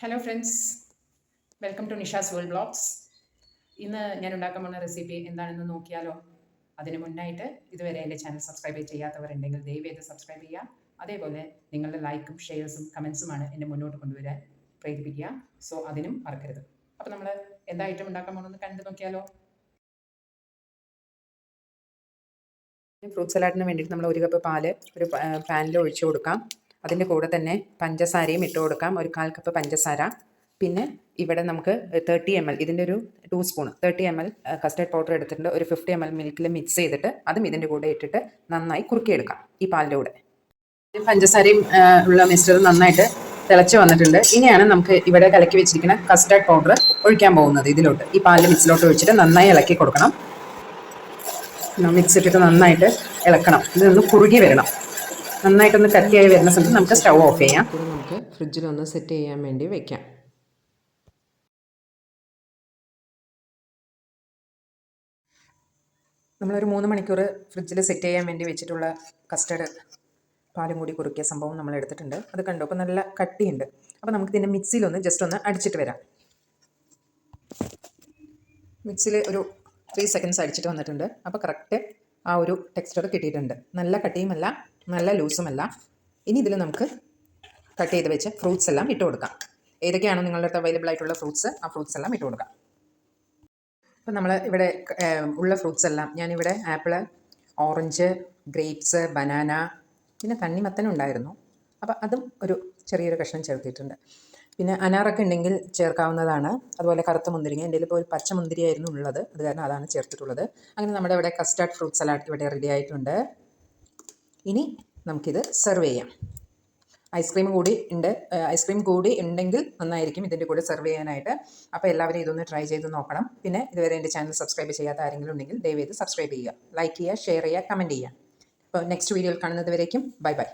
Hello friends, welcome to Nisha's world blogs. ഇന്ന് ഞാൻ ഉണ്ടാക്കാൻ പോകുന്ന റെസിപ്പി എന്താണെന്ന് നോക്കിയാലോ? അതിന് മുന്നായിട്ട് ഇതുവരെ എൻ്റെ ചാനൽ സബ്സ്ക്രൈബ് ചെയ്യാത്തവരുണ്ടെങ്കിൽ ദയവേത് സബ്സ്ക്രൈബ് ചെയ്യുക. അതേപോലെ നിങ്ങളുടെ ലൈക്കും ഷെയർസും കമൻസുമാണ് എന്നെ മുന്നോട്ട് കൊണ്ടുവരാൻ പ്രേരിപ്പിക്കുക. സോ അതിനും മറക്കരുത്. അപ്പോൾ നമ്മൾ എന്താ ഐറ്റം ഉണ്ടാക്കാൻ പോകുന്നത് കണ്ടു നോക്കിയാലോ? ഫ്രൂട്ട് സലാഡിന് വേണ്ടിയിട്ട് നമ്മൾ 1 കപ്പ് പാല് ഒരു പാനിൽ ഒഴിച്ചു കൊടുക്കാം. അതിൻ്റെ കൂടെ തന്നെ പഞ്ചസാരയും ഇട്ട് കൊടുക്കാം, ഒരു 1/4 കപ്പ് പഞ്ചസാര. പിന്നെ ഇവിടെ നമുക്ക് 30 ml, ഇതിൻ്റെ ഒരു 2 സ്പൂൺ 30 ml കസ്റ്റർഡ് പൗഡർ എടുത്തിട്ടുണ്ട്. ഒരു 50 ml മിൽക്കിൽ മിക്സ് ചെയ്തിട്ട് അതും ഇതിൻ്റെ കൂടെ ഇട്ടിട്ട് നന്നായി കുറുക്കിയെടുക്കാം ഈ പാലിൻ്റെ കൂടെ. പഞ്ചസാരയും ഉള്ള മിശ്രിതം നന്നായിട്ട് തിളച്ച് വന്നിട്ടുണ്ട്. ഇനിയാണ് നമുക്ക് ഇവിടെ കലക്കി വെച്ചിരിക്കുന്ന കസ്റ്റർഡ് പൗഡർ ഒഴിക്കാൻ പോകുന്നത്. ഇതിലോട്ട് ഈ പാലിൻ്റെ മിക്സിലോട്ട് ഒഴിച്ചിട്ട് നന്നായി ഇളക്കി കൊടുക്കണം. മിക്സ് ഇട്ടിട്ട് നന്നായിട്ട് ഇളക്കണം. ഇതൊന്ന് കുറുകി വരണം. നന്നായിട്ടൊന്ന് കട്ടിയായി വരുന്ന സമയത്ത് നമുക്ക് സ്റ്റൗ ഓഫ് ചെയ്യാം. നമുക്ക് ഫ്രിഡ്ജിലൊന്ന് സെറ്റ് ചെയ്യാൻ വേണ്ടി വെക്കാം. നമ്മളൊരു 3 മണിക്കൂർ ഫ്രിഡ്ജിൽ സെറ്റ് ചെയ്യാൻ വേണ്ടി വെച്ചിട്ടുള്ള കസ്റ്റർഡ് പാലും കൂടി കുറുക്കിയ സംഭവം നമ്മൾ എടുത്തിട്ടുണ്ട്. അത് കണ്ടു, അപ്പോൾ നല്ല കട്ടിയുണ്ട്. അപ്പോൾ നമുക്ക് ഇതിൻ്റെ മിക്സിയിലൊന്ന് ജസ്റ്റ് ഒന്ന് അടിച്ചിട്ട് വരാം. മിക്സിയിൽ ഒരു 3 സെക്കൻഡ്സ് അടിച്ചിട്ട് വന്നിട്ടുണ്ട്. അപ്പോൾ കറക്റ്റ് ആ ഒരു ടെക്സ്ചർ കിട്ടിയിട്ടുണ്ട്. നല്ല കട്ടിയുമല്ല, നല്ല ലൂസുമല്ല. ഇനി ഇതിൽ നമുക്ക് കട്ട് ചെയ്ത് വെച്ച് ഫ്രൂട്ട്സ് എല്ലാം ഇട്ട് കൊടുക്കാം. ഏതൊക്കെയാണോ നിങ്ങളുടെ അടുത്ത് അവൈലബിൾ ആയിട്ടുള്ള ഫ്രൂട്ട്സ്, ആ ഫ്രൂട്ട്സ് എല്ലാം ഇട്ട് കൊടുക്കാം. അപ്പോൾ നമ്മൾ ഇവിടെ ഉള്ള ഫ്രൂട്ട്സ് എല്ലാം, ഞാനിവിടെ ആപ്പിള്, ഓറഞ്ച്, ഗ്രേപ്സ്, ബനാന, പിന്നെ തണ്ണിമത്തനും ഉണ്ടായിരുന്നു. അപ്പോൾ അതും ഒരു ചെറിയൊരു കഷ്ണം ചേർത്തിട്ടുണ്ട്. പിന്നെ അനാറൊക്കെ ഉണ്ടെങ്കിൽ ചേർക്കാവുന്നതാണ്. അതുപോലെ കറുത്ത മുന്തിരിങ്ങ, എൻ്റെ ഇപ്പോൾ ഒരു പച്ച മുന്തിരിയായിരുന്നു ഉള്ളത്, അത് കാരണം അതാണ് ചേർത്തിട്ടുള്ളത്. അങ്ങനെ നമ്മുടെ ഇവിടെ കസ്റ്റർഡ് ഫ്രൂട്ട് സലാഡ് ഇവിടെ റെഡി ആയിട്ടുണ്ട്. ഇനി നമുക്കിത് സെർവ് ചെയ്യാം. ഐസ്ക്രീം കൂടി ഉണ്ടെങ്കിൽ നന്നായിരിക്കും ഇതിൻ്റെ കൂടെ സെർവ് ചെയ്യാനായിട്ട്. അപ്പോൾ എല്ലാവരും ഇതൊന്ന് ട്രൈ ചെയ്ത് നോക്കണം. പിന്നെ ഇതുവരെ എൻ്റെ ചാനൽ സബ്സ്ക്രൈബ് ചെയ്യാത്ത ആരെങ്കിലും ഉണ്ടെങ്കിൽ ദയവേത് സബ്സ്ക്രൈബ് ചെയ്യുക, ലൈക്ക് ചെയ്യുക, ഷെയർ ചെയ്യുക, കമൻറ്റ് ചെയ്യുക. അപ്പോൾ നെക്സ്റ്റ് വീഡിയോയിൽ കാണുന്നത് വരേക്കും ബൈ ബൈ.